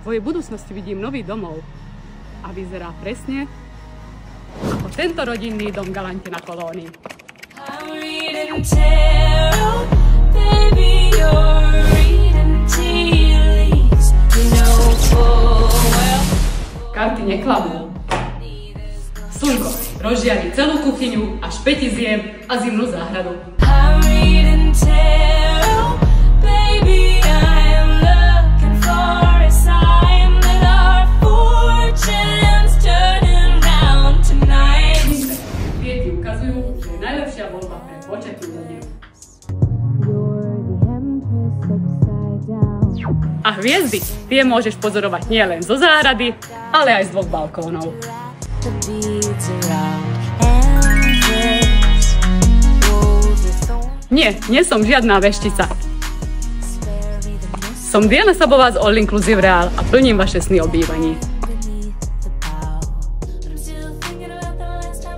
tvojej budúcnosti vidím nový domov a vyzerá presne ako tento rodinný dom Galante na Kolónii. Karty neklamú. Slnko rozžiari celú kuchyňu až 5 iziem a zimnú záhradu. Kviety ukazujú, že je najlepšia voľba pre početnú rodinu. A hviezdy, tie môžeš pozorovať nielen zo záhrady, ale aj z 2 balkónov. Nie som žiadna veštica. Som Diana Sabová z All Inclusive Real a plním vaše sny o bývaní.